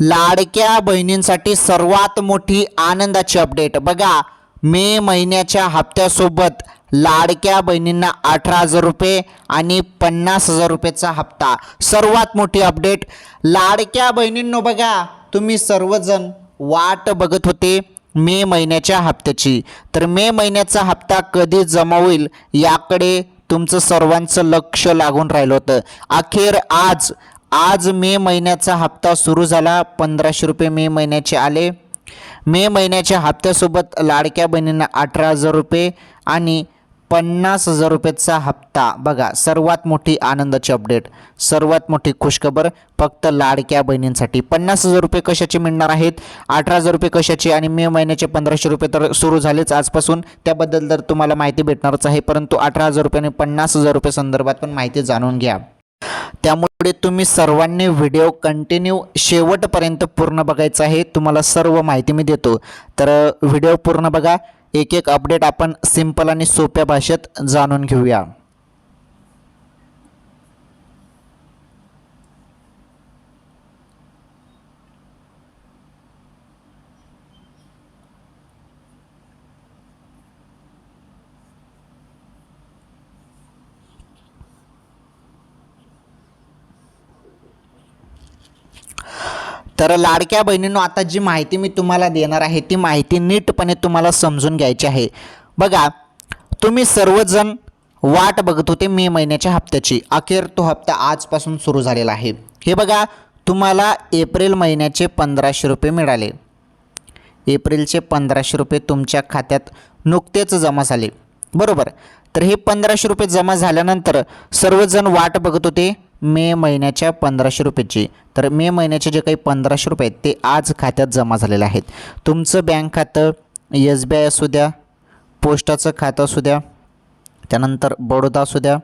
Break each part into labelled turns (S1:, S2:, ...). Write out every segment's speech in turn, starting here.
S1: लाडक्या बहिणींसाठी सर्वात मोठी आनंदाची अपडेट बघा. मे महिन्याच्या हप्त्यासोबत लाडक्या बहिणींना 18,000 रुपये आणि 50,000 रुपयेचा हप्ता. सर्वात मोठी अपडेट लाडक्या बहिणींनो. बघा, तुम्ही सर्वजण वाट बघत होते मे महिन्याच्या हप्त्याची. तर मे महिन्याचा हप्ता कधी जमा होईल याकडे तुमचं सर्वांचं लक्ष लागून राहिलं होतं. अखेर आज मे महिन्याचा हप्ता सुरू झाला. 1,500 रुपये मे महिन्याचे आले. मे महिन्याच्या हप्त्यासोबत लाडक्या बहिणींना 18,000 रुपये आणि 50,000 रुपयेचा हप्ता. बघा, सर्वात मोठी आनंदाची अपडेट, सर्वात मोठी खुशखबर फक्त लाडक्या बहिणींसाठी. 50,000 रुपये कशाचे मिळणार आहेत, 18,000 रुपये कशाचे आणि मे महिन्याचे 1,500 रुपये तर सुरू झालेच आजपासून. त्याबद्दल तर तुम्हाला माहिती भेटणारच आहे, परंतु 18,000 रुपये आणि 50,000 रुपये संदर्भात पण माहिती जाणून घ्या. त्यामुळे तुम्ही सर्वांनी व्हिडिओ कंटिन्यू शेवटपर्यंत पूर्ण बघायचा आहे. तुम्हाला सर्व माहिती मी देतो, तर व्हिडिओ पूर्ण बघा. एक एक अपडेट आपण सिंपल आणि सोप्या भाषेत जाणून घेऊया. तर लाडक्या बहिणींनो, आता जी माहिती मी तुम्हाला देणार आहे ती माहिती नीटपणे तुम्हाला समजून घ्यायची आहे. बघा, तुम्ही सर्वजण वाट बघत होते मे महिन्याच्या हप्त्याची. अखेर तो हप्ता आजपासून सुरू झालेला आहे. हे बघा, तुम्हाला एप्रिल महिन्याचे 1,500 रुपये मिळाले. एप्रिलचे 1,500 रुपये तुमच्या खात्यात नुकतेच जमा झाले, बरोबर. तर हे 1,500 रुपये जमा झाल्यानंतर सर्वजण वाट बघत होते मे महिन्याच्या 1,500 रुपयाची. तर मे महिन्याचे जे काही 1,500 रुपये आहेत ते आज खात्यात जमा झालेले आहेत. तुमचं बँक खातं SBI असू द्या, पोस्टाचं खातं असू द्या, त्यानंतर बडोदा असू द्या,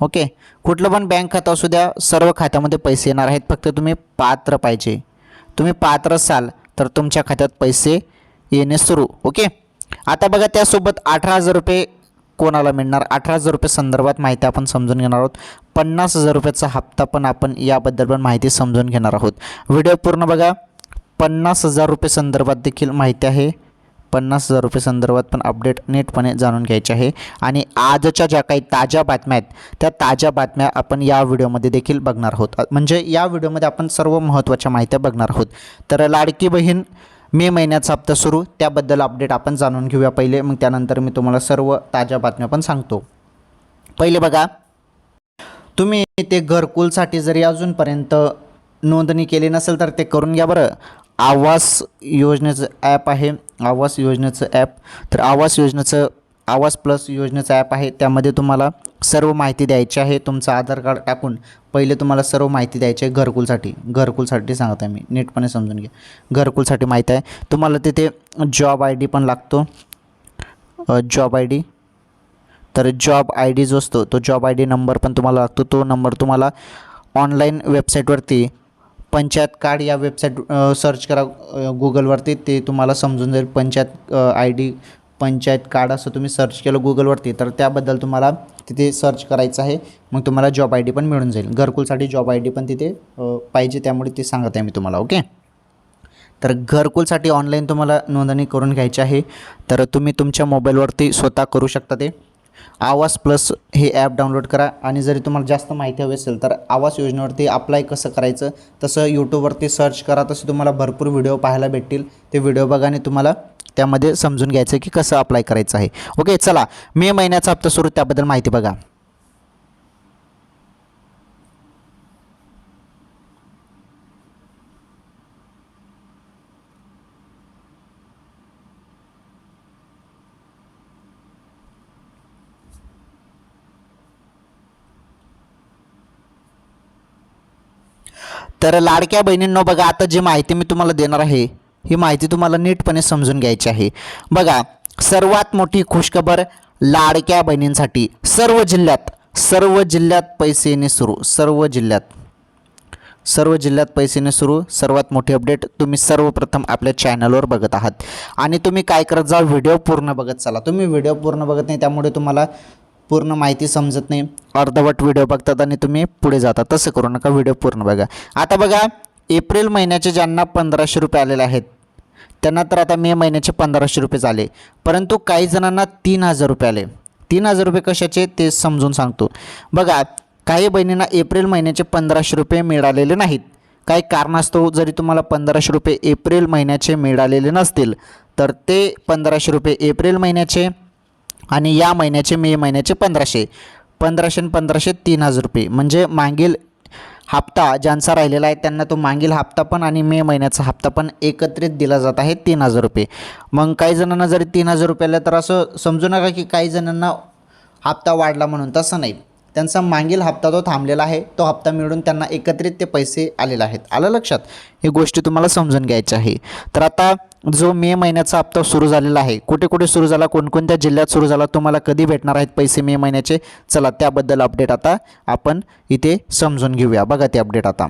S1: ओके, कुठलं पण बँक खातं असू द्या, सर्व खात्यामध्ये पैसे येणार आहेत. फक्त तुम्ही पात्र पाहिजे. तुम्ही पात्र असाल तर तुमच्या खात्यात पैसे येणे सुरू, ओके. आता बघा, त्यासोबत 18,000 रुपये कोणाला मिळणार, 18,000 रुपये संदर्भात माहिती आपण समजून घेणार आहोत. 50,000 रुपयाचा हप्ता पण आपण याबद्दल पण माहिती समजून घेणार आहोत. व्हिडिओ पूर्ण बघा. 50,000 रुपये संदर्भात देखील माहिती आहे. 50,000 रुपये संदर्भात पण अपडेट नीटपणे जाणून घ्यायचे आहे. आणि आजच्या ज्या काही ताज्या बातम्या आहेत त्या ताज्या बातम्या आपण या व्हिडिओमध्ये देखील बघणार आहोत. म्हणजे या व्हिडिओमध्ये आपण सर्व महत्त्वाच्या माहित्या बघणार आहोत. तर लाडकी बहीण मे महिन्याचा हप्ता सुरू, त्याबद्दल अपडेट आपण जाणून घेऊया पहिले, मग त्यानंतर मी तुम्हाला सर्व ताज्या बातम्या पण सांगतो. पहिले बघा, तुम्ही ते घरकुलसाठी जरी अजूनपर्यंत नोंदणी केली नसेल तर ते करून घ्या बरं. आवास योजनेचं ॲप आहे, आवास योजनेचं ॲप. तर आवास प्लस योजनेचं ॲप आहे. त्यामध्ये तुम्हाला सर्व माहिती द्यायची आहे. तुमचं आधार कार्ड टाकून पहिले तुम्हाला सर्व माहिती द्यायची आहे घरकुलसाठी सांगत आहे मी, नीटपणे समजून घ्या. घरकुलसाठी माहिती आहे तुम्हाला. तिथे जॉब ID पण लागतो, जॉब ID. तर जॉब ID जो असतो तो जॉब ID नंबर पण तुम्हाला लागतो. तो नंबर तुम्हाला ऑनलाईन वेबसाईटवरती पंचायत कार्ड या वेबसाईट सर्च करा गुगलवरती, ते तुम्हाला समजून जाईल. पंचायत कार्ड असं तुम्ही सर्च केलं गुगलवरती तर त्याबद्दल तुम्हाला तिथे सर्च करायचं आहे. मग तुम्हाला जॉब ID पण मिळून जाईल. घरकुलसाठी जॉब ID पण तिथे पाहिजे, त्यामुळे ते सांगत आहे मी तुम्हाला, ओके. तर घरकुलसाठी ऑनलाईन तुम्हाला नोंदणी करून घ्यायची आहे. तर तुम्ही तुमच्या मोबाईलवरती स्वतः करू शकता. ते आवास प्लस हे ॲप डाउनलोड करा. आणि जरी तुम्हाला जास्त माहिती हवी असेल तर आवास योजनेवरती अप्लाय कसं करायचं तसं यूट्यूबवरती सर्च करा. तसे तुम्हाला भरपूर व्हिडिओ पाहायला भेटतील. ते व्हिडिओ बघा आणि तुम्हाला त्यामध्ये समजून घ्यायचं की कसं अप्लाय करायचं आहे, ओके. चला, मे महिन्याचा हप्ता सुरू, त्याबद्दल माहिती बघा. तर लाडक्या बहिणींनो, बघा, आता जी माहिती मी तुम्हाला देणार आहे ही माहिती तुम्हाला नीटपणे समजून घ्यायची आहे. बघा, सर्वात मोठी खुशखबर लाडक्या बहिणींसाठी सर्व जिल्ह्यात पैसे येणे सुरू. सर्व जिल्ह्यात पैसे येणे सुरू. सर्वात मोठी अपडेट तुम्ही सर्वप्रथम आपल्या चॅनलवर बघत आहात. आणि तुम्ही काय करत जा, व्हिडिओ पूर्ण बघत चला. तुम्ही व्हिडिओ पूर्ण बघत नाही त्यामुळे तुम्हाला पूर्ण माहिती समजत नाही, अर्धवट व्हिडिओ बघतात आणि तुम्ही पुढे जाता. तसं करू नका, व्हिडिओ पूर्ण बघा. आता बघा, एप्रिल महिन्याचे ज्यांना 1500 रुपये आलेले आहेत त्यांना तर आता मे महिन्याचे 1500 रुपये झाले, परंतु काही जणांना 3000 रुपये आले. 3000 रुपये कशाचे ते समजून सांगतो. बघा, काही बहिणींना एप्रिल महिन्याचे 1500 रुपये मिळालेले नाहीत. काही कारणास्तव जरी तुम्हाला 1500 रुपये एप्रिल महिन्याचे मिळालेले नसतील तर ते 1500 रुपये एप्रिल महिन्याचे आणि या महिन्याचे मे महिन्याचे 1500 आणि 1500 3000 रुपये म्हणजे मागील हप्ता ज्यांचा राहिलेला आहे त्यांना तो मागील हप्ता पण आणि मे महिन्याचा हप्ता पण एकत्रित दिला जात आहे 3000 रुपये. मग काही जणांना जरी 3000 रुपये आले तर असं समजू नका की काही जणांना हप्ता वाढला म्हणून, तसं नाही. त्यांचा मागील हप्ता तो थांबलेला आहे, तो हप्ता मिळून त्यांना एकत्रित ते पैसे आलेले आहेत. आलं लक्षात? ही गोष्टी तुम्हाला समजून घ्यायची आहे. तर आता जो मे महिन्याचा हप्ता सुरू झालेला आहे, कुठे कुठे सुरू झाला, कोणकोणत्या जिल्ह्यात सुरू झाला, तुम्हाला कधी भेटणार आहेत पैसे मे महिन्याचे, चला त्याबद्दल अपडेट आता आपण इथे समजून घेऊया. बघा ते अपडेट आता.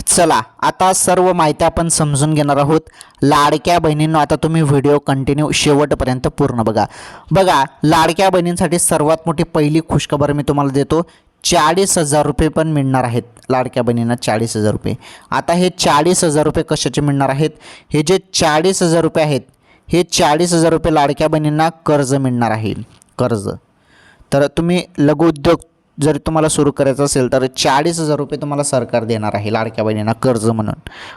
S1: चला आता सर्व माहिती आपण समजून घेणार आहोत. लाडक्या बहिणींनो, आता तुम्ही व्हिडिओ कंटिन्यू शेवटपर्यंत पूर्ण बघा. लाडक्या बहिणींसाठी सर्वात मोठी पहिली खुशखबर मी तुम्हाला देतो. 40,000 रुपये पण मिळणार आहेत लाडक्या बहिणींना. 40,000 रुपये. आता हे 40,000 रुपये कशाचे मिळणार आहेत? हे जे 40,000 रुपये आहेत, हे 40,000 रुपये लाडक्या बहिणींना कर्ज मिळणार आहे. कर्ज. तर तुम्ही लघुउद्योग जर तुम्हाला सुरू करायचं असेल तर 40,000 रुपये तुम्हाला सरकार देणार आहे लाडक्या बहिणींना कर्ज म्हणून.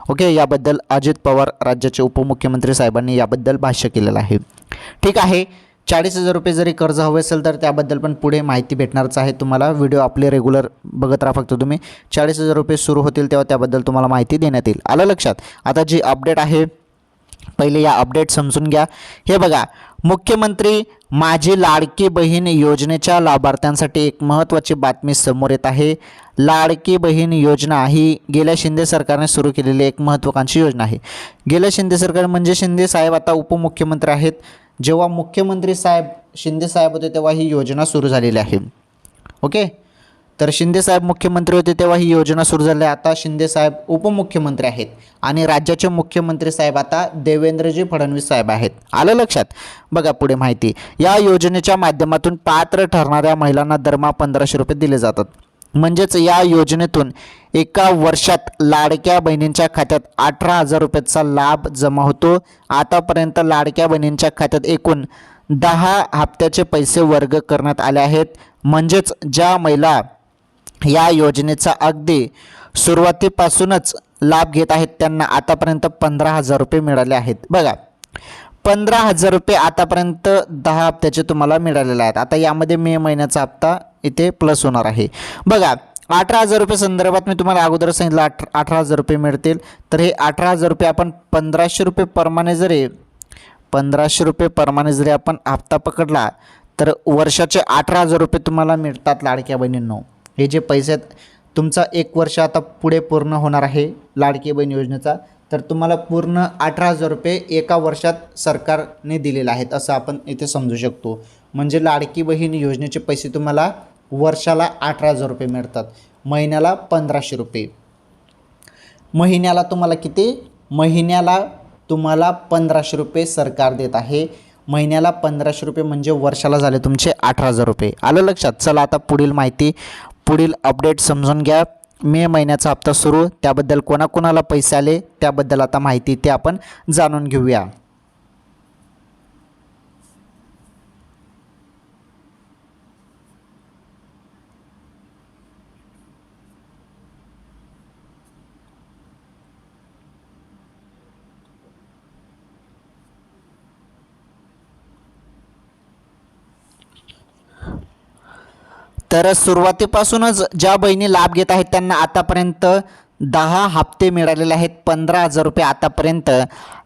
S1: ओके, याबद्दल अजित पवार राज्याचे उपमुख्यमंत्री साहेबांनी याबद्दल भाष्य केलेलं आहे. ठीक आहे, 40,000 रुपये जरी कर्ज हवे असेल तर त्याबद्दल पण पुढे माहिती भेटणारच आहे तुम्हाला. व्हिडिओ आपले रेग्युलर बघत राहा फक्त तुम्ही. 40,000 रुपये सुरू होतील तेव्हा त्याबद्दल तुम्हाला माहिती देण्यात येईल. आलं लक्षात? आता जी अपडेट आहे पहिले या अपडेट समजून घ्या. हे बघा, मुख्यमंत्री माझी लाडकी बहीण योजनेच्या लाभार्थ्यांसाठी एक महत्त्वाची बातमी समोर येत आहे. लाडकी बहीण योजना ही गेल्या शिंदे सरकारने सुरू केलेली एक महत्त्वाकांक्षी योजना आहे. गेल्या शिंदे सरकार म्हणजे शिंदे साहेब आता उपमुख्यमंत्री आहेत. जेव्हा मुख्यमंत्री शिंदे साहेब होते तेव्हा ही योजना सुरू झालेली आहे. ओके, तर शिंदे साहेब मुख्यमंत्री होते तेव्हा ही योजना सुरू झाली. आता शिंदे साहेब उपमुख्यमंत्री आहेत आणि राज्याचे मुख्यमंत्री साहेब आता देवेंद्रजी फडणवीस साहेब आहेत. आलं लक्षात? बघा पुढे माहिती. या योजनेच्या माध्यमातून पात्र ठरणाऱ्या महिलांना दरमहा 1500 रुपये दिले जातात. म्हणजेच या योजनेतून एका वर्षात लाडक्या बहिणींच्या खात्यात 18,000 रुपयाचा लाभ जमा होतो. आतापर्यंत लाडक्या बहिणींच्या खात्यात एकूण 10 हप्त्याचे पैसे वर्ग करण्यात आले आहेत. म्हणजेच ज्या महिला या योजनेचा अगदी सुरुवातीपासूनच लाभ घेत आहेत त्यांना आतापर्यंत 15,000 रुपये मिळाले आहेत. बघा, 15,000 रुपये आतापर्यंत 10 हप्त्याचे तुम्हाला मिळालेले आहेत. आता यामध्ये मे महिन्याचा हप्ता इथे प्लस होणार आहे. बघा, 18,000 रुपये संदर्भात मी तुम्हाला अगोदर सांगितलं 18,000 रुपये मिळतील. तर हे 18,000 रुपये आपण 1500 रुपये प्रमाणे जरी आपण हप्ता पकडला तर वर्षाचे 18,000 रुपये तुम्हाला मिळतात लाडक्या बहिणींनो. हे जे पैसे आहेत, तुमचा 1 वर्ष आता पुढे पूर्ण होणार आहे लाडकी बहीण योजनेचा, तर तुम्हाला पूर्ण 18,000 रुपये एका वर्षात सरकारने दिलेले आहेत असं आपण इथे समजू शकतो. म्हणजे लाडकी बहीण योजनेचे पैसे तुम्हाला वर्षाला 18,000 रुपये मिळतात, महिन्याला 1500 रुपये. महिन्याला तुम्हाला किती? महिन्याला तुम्हाला 1500 रुपये सरकार देत आहे. महिन्याला 1500 रुपये म्हणजे वर्षाला झाले तुमचे 18,000 रुपये. आलं लक्षात? चला आता पुढील माहिती, पुढील अपडेट समजून घ्या. मे महिन्याचा हप्ता सुरू, त्याबद्दल कोणाकोणाला पैसे आले त्याबद्दल आता माहिती ते आपण जाणून घेऊया. तर सुरुवातीपासूनच ज्या बहिणी लाभ घेत आहेत त्यांना आतापर्यंत 10 हप्ते मिळालेले आहेत. 15,000 रुपये आतापर्यंत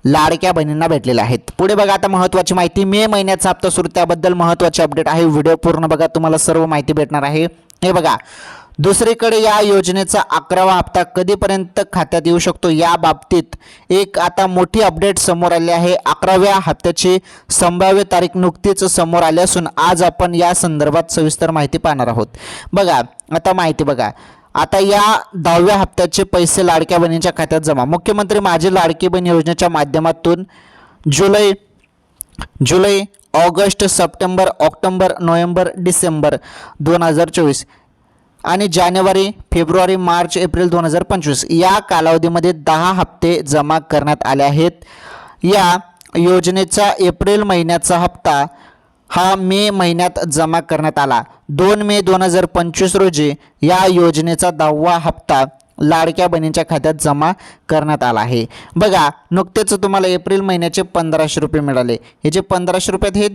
S1: लाडक्या बहिणींना भेटलेले आहेत. पुढे बघा आता महत्त्वाची माहिती. मे महिन्याचा हप्ता सुरू, त्याबद्दल महत्त्वाचे अपडेट आहे. व्हिडिओ पूर्ण बघा, तुम्हाला सर्व माहिती भेटणार आहे. हे बघा, दुसरीकडे या योजनेचा 11वा हप्ता कधीपर्यंत खात्यात येऊ शकतो या बाबतीत एक आता मोठी अपडेट समोर आली आहे. 11व्या हप्त्याची संभाव्य तारीख नुकतीच समोर आली असून आज आपण या संदर्भात सविस्तर माहिती पाहणार आहोत. बघा आता माहिती बघा. आता या 10व्या हप्त्याचे पैसे लाडक्या बहिणींच्या खात्यात जमा. मुख्यमंत्री माझी लाडकी बहीण योजनेच्या माध्यमातून जुलै, ऑगस्ट, सप्टेंबर, ऑक्टोबर, नोव्हेंबर, डिसेंबर 2024 आणि जानेवारी, फेब्रुवारी, मार्च, एप्रिल 2025 या कालावधीमध्ये 10 हप्ते जमा करण्यात आले आहेत. या योजनेचा एप्रिल महिन्याचा हप्ता हा मे महिन्यात जमा करण्यात आला. 2 मे 2025 रोजी या योजनेचा 10वा हप्ता लाडक्या बहिणींच्या खात्यात जमा करण्यात आला आहे. बघा नुकतेच तुम्हाला एप्रिल महिन्याचे 1500 रुपये मिळाले. हे जे 1500 रुपये हे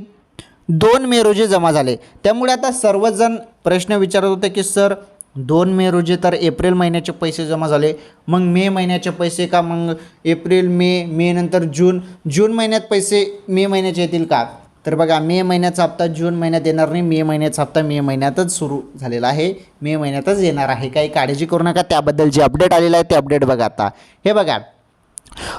S1: 2 मे रोजी जमा झाले. त्यामुळे आता सर्वजण प्रश्न विचारत होते की सर 2 मे रोजी तर एप्रिल महिन्याचे पैसे जमा झाले, मग मे महिन्याचे पैसे का, मग एप्रिल मे नंतर जून महिन्यात पैसे मे महिन्याचे येतील का? तर बघा मे महिन्याचा हप्ता जून महिन्यात येणार नाही. मे महिन्याचा हप्ता मे महिन्यातच सुरू झालेला आहे, मे महिन्यातच येणार आहे. काही काळजी करू नका. त्याबद्दल जे अपडेट आलेलं आहे ते अपडेट बघा. आता हे बघा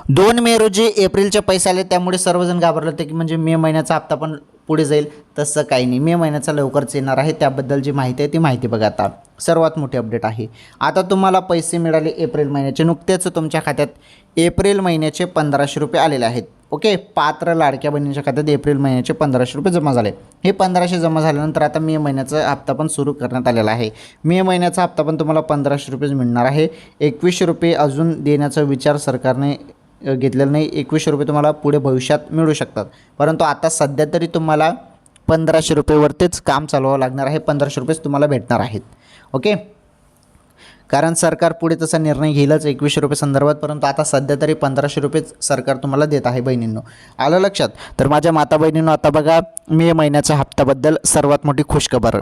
S1: 2 मे रोजी एप्रिलचे पैसे आले, त्यामुळे सर्वजण घाबरले होते की म्हणजे मे महिन्याचा हप्ता पण पुढे जाईल. तसं काही नाही, मे महिन्याचा लवकरच येणार आहे. त्याबद्दल जी माहिती आहे ती माहिती बघा. आता सर्वात मोठी अपडेट आहे. आता तुम्हाला पैसे मिळाले एप्रिल महिन्याचे. नुकतेच तुमच्या खात्यात एप्रिल महिन्याचे 1500 रुपये आलेले आहेत. ओके, पात्र लाडक्या बहिणींच्या खात्यात एप्रिल महिन्याचे 1500 रुपये जमा झाले. हे 1500 जमा झाल्यानंतर आता मे महिन्याचा हप्ता पण सुरू करण्यात आलेला आहे. मे महिन्याचा हप्ता पण तुम्हाला 1500 रुपयेच मिळणार आहे. 2100 रुपये अजून देण्याचा विचार सरकारने घेतलेलं नाही. 2100 रुपये तुम्हाला पुढे भविष्यात मिळू शकतात, परंतु आता सध्या तरी तुम्हाला 1500 रुपयेवरतीच काम चालवावं लागणार आहे. 1500 रुपयेच तुम्हाला भेटणार आहेत. ओके, कारण सरकार पुढे तसा निर्णय घेईलच 2100 रुपये संदर्भात, परंतु आता सध्या तरी 1500 रुपयेच सरकार तुम्हाला देत आहे बहिणींनो. आलं लक्षात? तर माझ्या माता बहिणींनो आता बघा मे महिन्याच्या हप्त्याबद्दल सर्वात मोठी खुशखबर.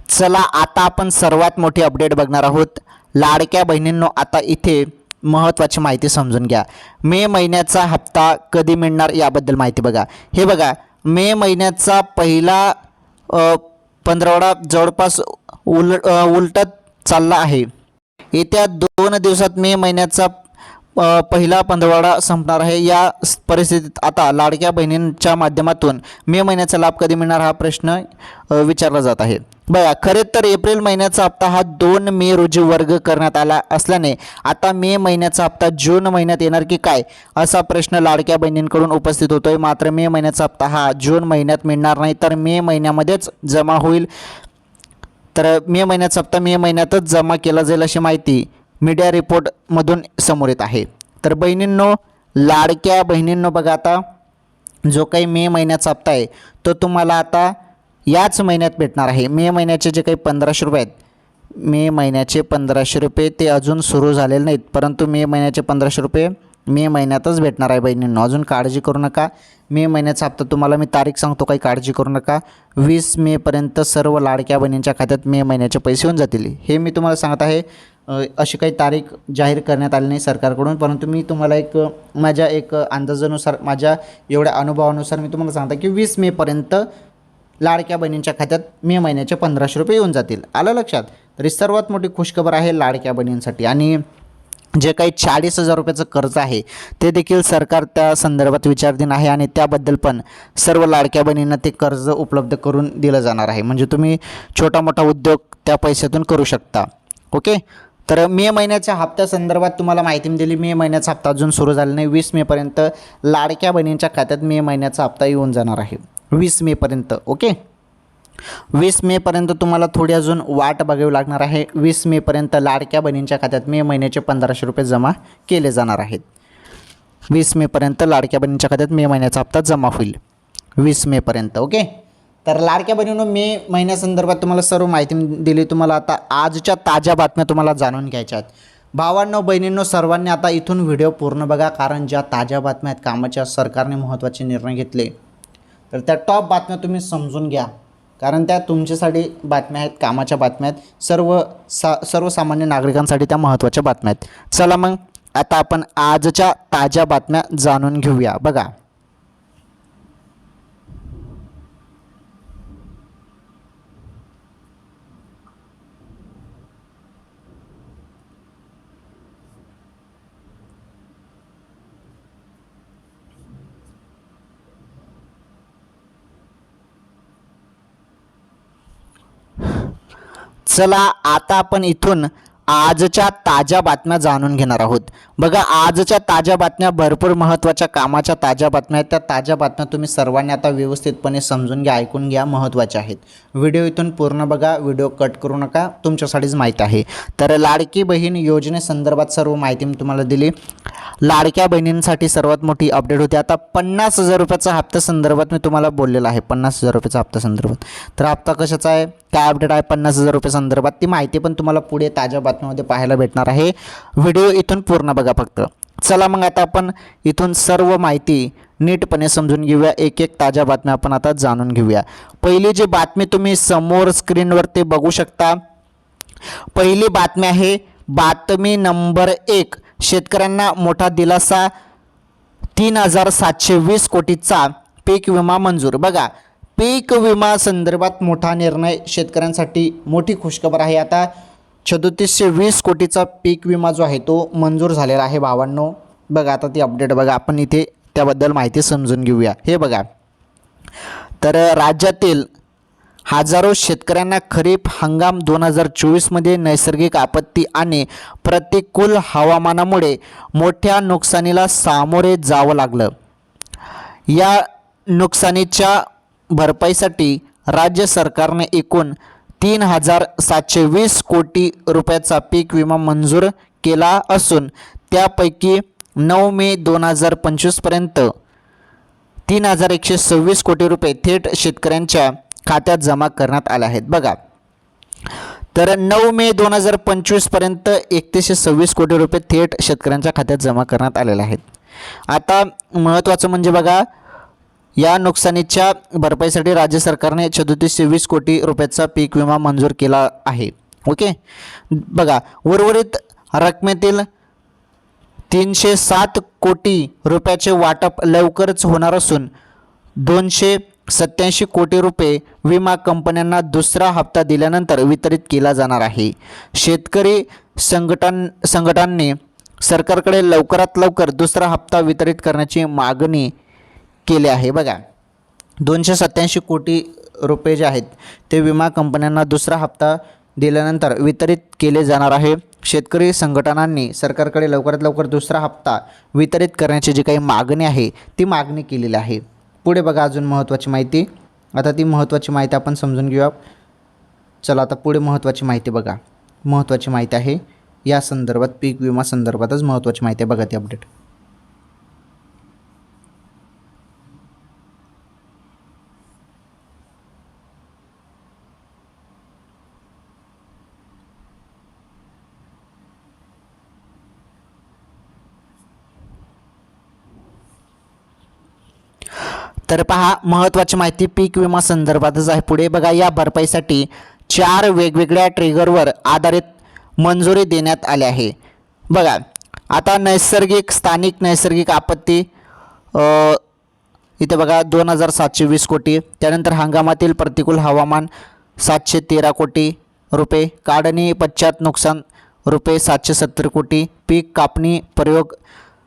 S1: चला आता आपण सर्वात मोठी अपडेट बघणार आहोत. लाडक्या बहिणींनो आता इथे महत्त्वाची माहिती समजून घ्या. मे महिन्याचा हप्ता कधी मिळणार याबद्दल माहिती बघा. हे बघा मे महिन्याचा पहिला 15वाडा जवळपास उलटत चालला आहे. येत्या 2 दिवसात मे महिन्याचा पहिला 15वाडा संपणार आहे. या परिस्थितीत आता लाडक्या बहिणींच्या माध्यमातून मे महिन्याचा लाभ कधी मिळणार हा प्रश्न विचारला जात आहे. बघा खरे तर एप्रिल महिन्याचा हप्ता हा 2 मे रोजी वर्ग करण्यात आला असल्याने आता मे महिन्याचा हप्ता जून महिन्यात येणार की काय असा प्रश्न लाडक्या बहिणींकडून उपस्थित होतोय. मात्र मे महिन्याचा हप्ता हा जून महिन्यात मिळणार नाही, तर मे महिन्यामध्येच जमा होईल. तर मे महिन्याचा हप्ता मे महिन्यातच जमा केला जाईल अशी माहिती मीडिया रिपोर्टमधून समोर येत आहे. तर बहिणींनो, लाडक्या बहिणींनो बघा आता जो काही मे महिन्याचा हप्ता आहे तो तुम्हाला आता याच महिन्यात भेटणार आहे. मे महिन्याचे जे काही 1500 रुपये आहेत, मे महिन्याचे 1500 रुपये ते अजून सुरू झालेले नाहीत, परंतु मे महिन्याचे 1500 रुपये मे महिन्यातच भेटणार आहे बहिणींनो. अजून काळजी करू नका. मे महिन्याचा हप्ता तुम्हाला मी तारीख सांगतो, काही काळजी करू नका. 20 मेपर्यंत सर्व लाडक्या बहिणींच्या खात्यात मे महिन्याचे पैसे येऊन जातील. हे मी तुम्हाला सांगत आहे. अशी काही तारीख जाहीर करण्यात आली नाही सरकारकडून, परंतु मी तुम्हाला माझ्या अंदाजानुसार, माझ्या एवढ्या अनुभवानुसार मी तुम्हाला सांगतो की 20 मेपर्यंत लाडक्या बहिणींच्या खात्यात मे महिन्याचे 1500 रुपये येऊन जातील. आलं लक्षात? तरी सर्वात मोठी खुशखबर आहे लाडक्या बहिणींसाठी. आणि जे काही 40,000 रुपयाचं कर्ज आहे ते देखील सरकार त्या संदर्भात विचाराधीन आहे आणि त्याबद्दल पण सर्व लाडक्या बहिणींना ते कर्ज उपलब्ध करून दिलं जाणार आहे. म्हणजे तुम्ही छोटा मोठा उद्योग त्या पैशातून करू शकता. ओके, तर मे महिन्याच्या हप्त्यासंदर्भात तुम्हाला माहिती दिली. मे महिन्याचा हप्ता अजून सुरू झाला नाही. 20 मेपर्यंत लाडक्या बहिणींच्या खात्यात मे महिन्याचा हप्ता येऊन जाणार आहे. 20 मेपर्यंत. ओके, 20 मेपर्यंत तुम्हाला थोडी अजून वाट बघावी लागणार आहे. 20 मेपर्यंत लाडक्या बहिणींच्या खात्यात मे महिन्याचे 1500 रुपये जमा केले जाणार आहेत. 20 मेपर्यंत लाडक्या बहिणींच्या खात्यात मे महिन्याचा हप्ता जमा होईल. 20 मेपर्यंत. ओके, तर लाडक्या बहिणींनो मे महिन्यासंदर्भात तुम्हाला सर्व माहिती दिली. तुम्हाला आता आजच्या ताज्या बातम्या तुम्हाला जाणून घ्यायच्या आहेत. भावांनो बहिणींनो, सर्वांनी आता इथून व्हिडिओ पूर्ण बघा, कारण ज्या ताज्या बातम्या आहेत, कामाच्या सरकारने महत्त्वाचे निर्णय घेतले तर त्या टॉप बातम्या तुम्ही समजून घ्या, कारण त्या तुमच्यासाठी बातम्या आहेत, कामाच्या बातम्या आहेत, सर्वसामान्य नागरिकांसाठी त्या महत्त्वाच्या बातम्या आहेत. चला मग आता आपण आजच्या ताज्या बातम्या जाणून घेऊया. बघा, चला आता आपण इथून आजच्या ताज्या बातम्या जाणून घेणार आहोत. बघा, आजच्या ताज्या बातम्या भरपूर महत्त्वाच्या कामाच्या ताज्या बातम्या आहेत. त्या ताज्या बातम्या तुम्ही सर्वांनी आता व्यवस्थितपणे समजून घ्या, ऐकून घ्या, महत्त्वाच्या आहेत. व्हिडिओ इथून पूर्ण बघा, व्हिडिओ कट करू नका, तुमच्यासाठीच माहिती आहे. तर लाडकी बहीण योजनेसंदर्भात सर्व माहिती मी तुम्हाला दिली. लाडक्या बहिणींसाठी सर्वात मोठी अपडेट होती. आता 50,000 रुपयाचा हप्ता संदर्भात मी तुम्हाला बोललेला आहे. 50,000 रुपयाचा हप्ता संदर्भात. तर हप्ता कशाचा आहे, काय अपडेट आहे 50,000 रुपये संदर्भात, ती माहिती पण तुम्हाला पुढे ताज्या बातम्यामध्ये पाहायला भेटणार आहे. व्हिडिओ इथून पूर्ण बघा फक्त. चला मग आता आपण इथून सर्व माहिती नीटपणे समजून घेऊया. एक एक ताज्या बातम्या आपण आता जाणून घेऊया. पहिली जी बातमी तुम्ही समोर स्क्रीनवरती बघू शकता, पहिली बातमी आहे बातमी नंबर 1. शेतकऱ्यांना मोठा दिलासा, 3,720 कोटीचा पीक विमा मंजूर. बघा, पीक विमा संदर्भात मोठा निर्णय, शेतकऱ्यांसाठी मोठी खुशखबर आहे. आता 3,420 कोटीचा पीक विमा जो आहे तो मंजूर झालेला आहे भावांनो. बघा आता ती अपडेट बघा, आपण इथे त्याबद्दल माहिती समजून घेऊया. हे बघा, तर राज्यातील हजारो शेतकऱ्यांना खरीप हंगाम 2024मध्ये नैसर्गिक आपत्ती आणि प्रतिकूल हवामानामुळे मोठ्या नुकसानीला सामोरे जावं लागलं. या नुकसानीच्या भरपाईसाठी राज्य सरकारने एकूण 3,720 कोटी रुपयाचा पीक विमा मंजूर केला असून त्यापैकी 9 मे 2025पर्यंत 3,126 कोटी रुपये थेट शेतकऱ्यांच्या खात्यात जमा करण्यात आले आहेत. बघा, तर 9 मे 2025पर्यंत 3,126 कोटी रुपये थेट शेतकऱ्यांच्या खात्यात जमा करण्यात आलेले आहेत. आता महत्त्वाचं म्हणजे बघा, या नुकसानीच्या भरपाईसाठी राज्य सरकारने 3,420 कोटी रुपयाचा पीक विमा मंजूर केला आहे. ओके, बघा, उर्वरित रकमेतील 307 कोटी रुपयाचे वाटप लवकरच होणार असून 287 कोटी रुपये विमा कंपन्यांना दुसरा हप्ता दिल्यानंतर वितरित केला जाणार आहे. शेतकरी संघटनांनी सरकारकडे लवकरात लवकर दुसरा हप्ता वितरित करण्याची मागणी केले आहे. बघा, 287 कोटी रुपये जे आहेत ते विमा कंपन्यांना दुसरा हप्ता दिल्यानंतर वितरित केले जाणार आहे. शेतकरी संघटनांनी सरकारकडे लवकरात लवकर दुसरा हप्ता वितरित करण्याची जी काही मागणी आहे ती मागणी केलेली आहे. पुढे बघा, अजून महत्त्वाची माहिती. आता ती महत्त्वाची माहिती आपण समजून घेऊया. चला आता पुढे महत्त्वाची माहिती बघा. महत्त्वाची माहिती आहे या संदर्भात, पीक विमा संदर्भातच महत्त्वाची माहिती आहे. बघा ती अपडेट. तर पहा, महत्त्वाची माहिती पीक विमा संदर्भातच आहे. पुढे बघा, या भरपाईसाठी 4 वेगवेगळ्या ट्रिगरवर आधारित मंजुरी देण्यात आली आहे. बघा, आता स्थानिक नैसर्गिक आपत्ती इथे बघा 2,720 कोटी. त्यानंतर हंगामातील प्रतिकूल हवामान 713 कोटी रुपये. काढणी पश्चात नुकसान रुपये 770 कोटी. पीक कापणी प्रयोग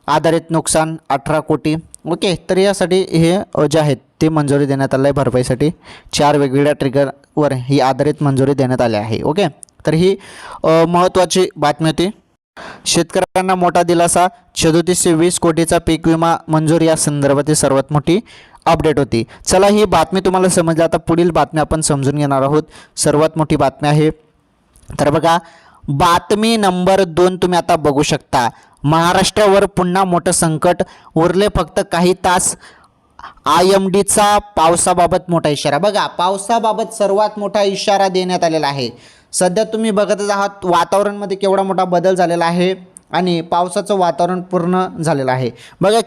S1: आधारित नुकसान 18 कोटी. ओके, तर यासाठी हे जे आहेत ते मंजुरी देण्यात आलं आहे. भरपाईसाठी 4 वेगवेगळ्या ट्रिगरवर ही आधारित मंजुरी देण्यात आली आहे. ओके, तर ही महत्त्वाची बातमी होती. शेतकऱ्यांना मोठा दिलासा, 3,420 कोटीचा पीक विमा मंजूर या संदर्भातील सर्वात मोठी अपडेट होती. चला, ही बातमी तुम्हाला समजली. आता पुढील बातमी आपण समजून घेणार आहोत. सर्वात मोठी बातमी आहे. तर बघा, बातमी नंबर 2 तुम्ही आता बघू शकता. महाराष्ट्रावर पुन्हा मोठं संकट, उरले फक्त काही तास. IMDचा पावसाबाबत मोठा इशारा. बघा, पावसाबाबत सर्वात मोठा इशारा देण्यात आलेला आहे. सध्या तुम्ही बघतच आहात वातावरणामध्ये केवढा मोठा बदल झालेला आहे. आणि पावसाचं वातावरण पूर्ण झालेलं आहे. बघा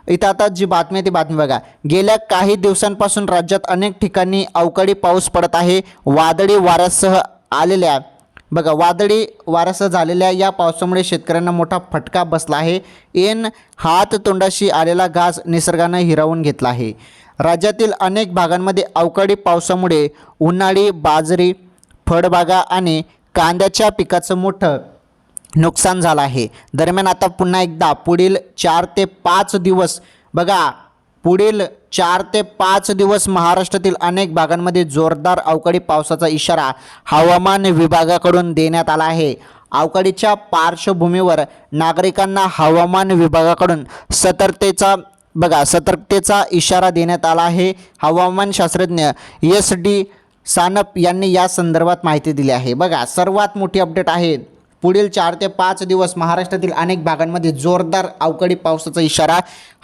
S1: इथं आता जी बातमी आहे ती बातमी बघा. गेल्या काही दिवसांपासून राज्यात अनेक ठिकाणी अवकाळी पाऊस पडत आहे. वादळी वाऱ्यासह आलेल्या बघा वादळी वाऱ्यासह झालेल्या या पावसामुळे शेतकऱ्यांना मोठा फटका बसला आहे. ऐन हाततोंडाशी आलेला घास निसर्गानं हिरावून घेतला आहे. राज्यातील अनेक भागांमध्ये अवकाळी पावसामुळे उन्हाळी बाजरी, फळबागा आणि कांद्याच्या पिकाचं मोठं नुकसान झालं आहे. दरम्यान आता पुन्हा एकदा पुढील 4 ते 5 दिवस बघा पुढील 4 ते 5 दिवस महाराष्ट्रातील अनेक भागांमध्ये जोरदार अवकाळी पावसाचा इशारा हवामान विभागाकडून देण्यात आला आहे. अवकाळीच्या पार्श्वभूमीवर नागरिकांना हवामान विभागाकडून सतर्कतेचा इशारा देण्यात आला आहे. हवामान शास्त्रज्ञ SD सानप यांनी या संदर्भात माहिती दिली आहे. बघा सर्वात मोठी अपडेट आहे. पुढील 4 ते 5 दिवस महाराष्ट्रातील अनेक भागांमध्ये जोरदार अवकाळी पावसाचा इशारा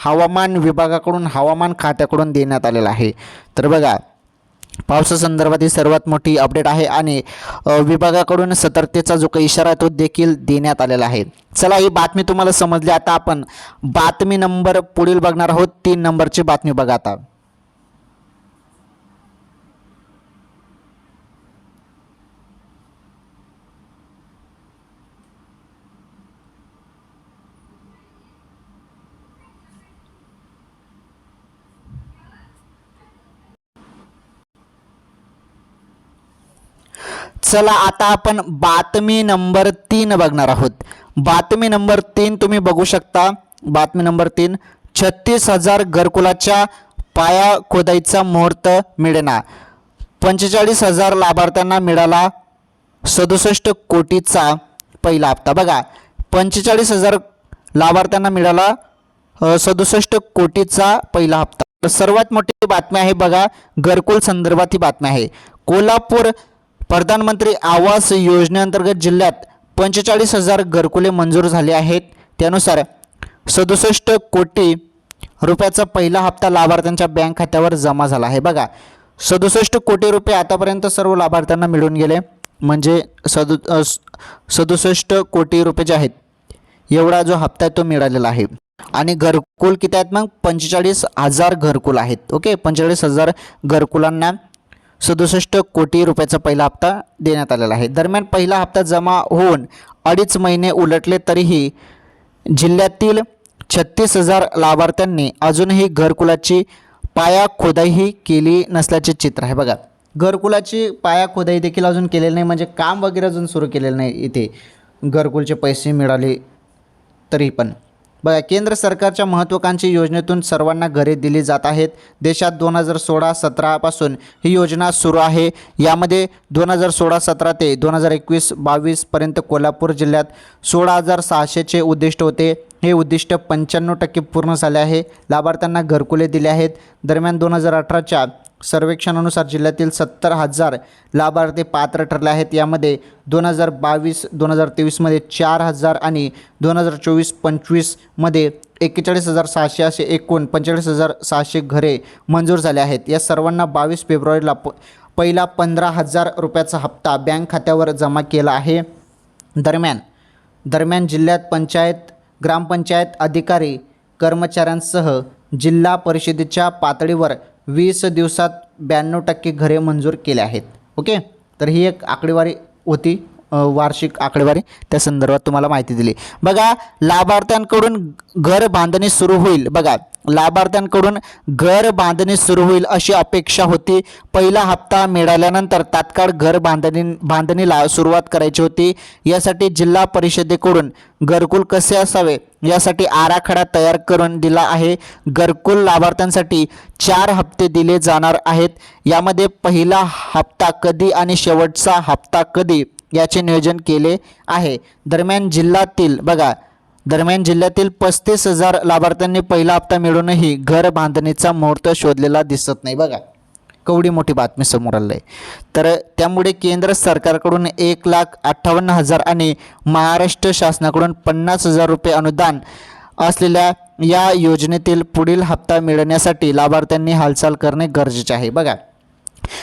S1: हवामान विभागाकडून हवामान खात्याकडून देण्यात आलेला आहे. तर बघा पावसासंदर्भात ही सर्वात मोठी अपडेट आहे आणि विभागाकडून सतर्कतेचा जो काही इशारा आहे तो देखील देण्यात आलेला आहे. चला ही बातमी तुम्हाला समजली. आता आपण बातमी नंबर पुढील बघणार आहोत. 3 नंबरची बातमी बघा आता. चला आता आपण बातमी नंबर 3 बघणार आहोत. बातमी नंबर 3 तुम्ही बघू शकता. बातमी नंबर 3 36,000 घरकुलाच्या पाया खोदाईचा मुहूर्त मिळेना. 45,000 लाभार्थ्यांना मिळाला 67 कोटीचा पहिला हप्ता. बघा 45,000 लाभार्थ्यांना मिळाला 67 कोटीचा पहिला हप्ता. तर सर्वात मोठी बातमी आहे बघा घरकुल संदर्भात ही बातमी आहे. कोल्हापूर प्रधानमंत्री आवास योजनेअंतर्गत जिल्ह्यात 45,000 घरकुले मंजूर झाले आहेत. त्यानुसार 67 कोटी रुपयाचा पहिला हप्ता लाभार्थ्यांच्या बँक खात्यावर जमा झाला आहे. बघा 67 कोटी रुपये आतापर्यंत सर्व लाभार्थ्यांना मिळून गेले. म्हणजे 67 कोटी रुपये जे आहेत एवढा जो हप्ता आहे तो मिळालेला आहे. आणि घरकुल किती आहेत मग 45,000 घरकुल आहेत. ओके 45,000 घरकुलांना 67 कोटी रुपयाचा पहिला हप्ता देण्यात आलेला आहे. दरम्यान पहिला हप्ता जमा होऊन 2.5 महिने उलटले तरीही जिल्ह्यातील 36,000 लाभार्थ्यांनी अजूनही घरकुलाची पाया खोदाईही केली नसल्याचे चित्र आहे. बघा घरकुलाची पाया खोदाई देखील अजून केलेली नाही. म्हणजे काम वगैरे अजून सुरू केलेलं नाही. इथे घरकुलचे पैसे मिळाले तरी पण बघा केंद्र सरकारच्या महत्त्वाकांक्षी योजनेतून सर्वांना घरे दिली जात आहेत. देशात 2016-17 पासून ही योजना सुरू आहे. यामध्ये 2016-17 ते 2021-22 पर्यंत कोल्हापूर जिल्ह्यात 16,600चे उद्दिष्ट होते. हे उद्दिष्ट 95% पूर्ण झाले आहे. लाभार्थ्यांना घरकुले दिले आहेत. दरम्यान 2018च्या सर्वेक्षणानुसार जिल्ह्यातील 70,000 लाभार्थी पात्र ठरले आहेत. यामध्ये 2022-2023 मध्ये 4,000 आणि 2024-25 मध्ये 41,600 असे एकूण 45,600 घरे मंजूर झाले आहेत. या सर्वांना 22 फेब्रुवारीला पहिला 15,000 रुपयाचा हप्ता बँक खात्यावर जमा केला आहे. दरम्यान जिल्ह्यात पंचायत ग्रामपंचायत अधिकारी कर्मचाऱ्यांसह जिल्हा परिषदेच्या पातळीवर 20 दिवसात 92% घरे मंजूर केले आहेत. ओके तर ही एक आकडेवारी होती वार्षिक आकडेवारी त्या संदर्भात तुम्हाला माहिती दिली. बघा लाभार्थ्यांकडून घर बांधणी सुरू होईल. बघा लाभार्थ्यांकडून घर बांधणी सुरू होईल अशी अपेक्षा होती. पहिला हप्ता मिळाल्यानंतर तात्काळ घर बांधणीला सुरुवात करायची होती. यासाठी जिल्हा परिषदेकडून घरकुल कसे असावे यासाठी आराखडा तयार करून दिला आहे. घरकुल लाभार्थ्यांसाठी 4 हप्ते दिले जाणार आहेत. यामध्ये पहिला हप्ता कधी आणि शेवटचा हप्ता कधी याचे नियोजन केले आहे. दरम्यान जिल्ह्यातील 35,000 लाभार्थ्यांनी पहिला हप्ता मिळूनही घर बांधणीचा मुहूर्त शोधलेला दिसत नाही. बघा केवढी मोठी बातमी समोर आली आहे. तर त्यामुळे केंद्र सरकारकडून 1,58,000 आणि महाराष्ट्र शासनाकडून 50,000 रुपये अनुदान असलेल्या या योजनेतील पुढील हप्ता मिळण्यासाठी लाभार्थ्यांनी हालचाल करणे गरजेचे आहे. बघा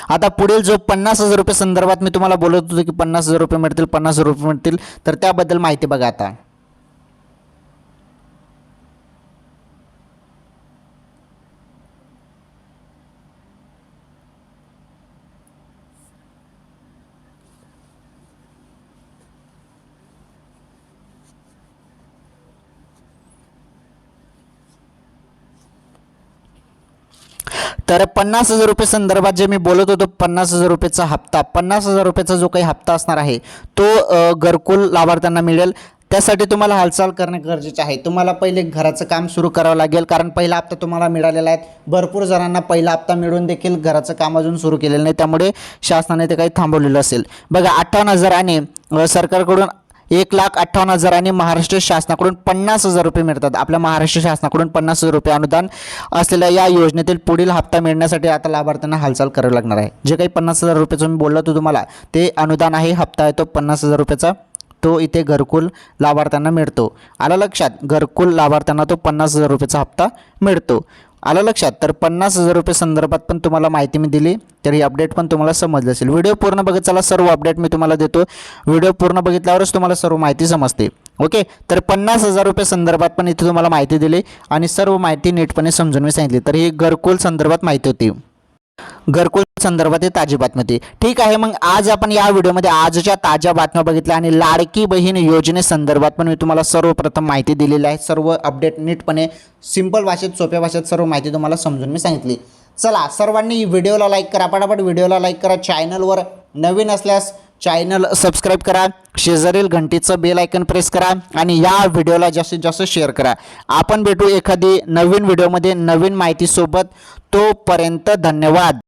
S1: आता पुढील जो 50,000 रुपये संदर्भात मी तुम्हाला बोलत होतो की 50,000 रुपये मिळतील 50,000 रुपये मिळतील तर त्याबद्दल माहिती बघा. आता तर 50,000 रुपये संदर्भात जे मी बोलत होतो 50,000 रुपयेचा हप्ता 50,000 रुपयाचा जो काही हप्ता असणार आहे तो घरकुल लाभार्थ्यांना मिळेल. त्यासाठी तुम्हाला हालचाल करणे गरजेचे आहे. तुम्हाला पहिले घराचं काम सुरू करावं लागेल, कारण पहिला हप्ता तुम्हाला मिळालेला आहे. भरपूर जणांना पहिला हप्ता मिळून देखील घराचं काम अजून सुरू केलेलं नाही, त्यामुळे शासनाने ते काही थांबवलेलं असेल. बघा 58,000 आणि सरकारकडून 1,58,000 आणि महाराष्ट्र शासनाकडून 50,000 रुपये मिळतात. आपल्या महाराष्ट्र शासनाकडून 50,000 रुपये अनुदान असलेल्या या योजनेतील पुढील हप्ता मिळण्यासाठी आता लाभार्थ्यांना हालचाल करावी लागणार आहे. जे काही 50,000 रुपयाचं मी बोललो होतो तुम्हाला ते अनुदान आहे. हप्ता आहे तो 50,000 रुपयाचा, तो इथे घरकुल लाभार्थ्यांना मिळतो. आलं लक्षात? घरकुल लाभार्थ्यांना तो 50,000 रुपयाचा हप्ता मिळतो. आलं लक्षात? तर 50,000 रुपये संदर्भात पण तुम्हाला माहिती मी दिली, तर ही अपडेट पण तुम्हाला समजली असेल. व्हिडिओ पूर्ण बघत चला, सर्व अपडेट मी तुम्हाला देतो. व्हिडिओ पूर्ण बघितल्यावरच तुम्हाला सर्व माहिती समजते. ओके, तर 50,000 रुपये संदर्भात पण इथे तुम्हाला माहिती दिली आणि सर्व माहिती नीटपणे समजून मी सांगितली. तर ही घरकुल संदर्भात माहिती होती. घरकुल संदर्भात ही ताजी बातमी होती. ठीक आहे, मग आज आपण या व्हिडिओमध्ये आजच्या ताज्या बातम्या बघितल्या आणि लाडकी बहीण योजनेसंदर्भात पण मी तुम्हाला सर्वप्रथम माहिती दिलेली आहे. सर्व अपडेट नीटपणे सिंपल भाषेत, सोप्या भाषेत सर्व माहिती तुम्हाला समजून मी सांगितली. चला, सर्वांनी व्हिडिओला लाईक करा, पटापट व्हिडिओला लाईक करा. चॅनलवर नवीन असल्यास चॅनल सबस्क्राईब करा, शेजारील घंटीचं बेल आयकन प्रेस करा आणि या व्हिडिओला जास्तीत जास्त शेअर करा. आपण भेटू एखादी नवीन व्हिडिओमध्ये नवीन माहितीसोबत. तोपर्यंत धन्यवाद.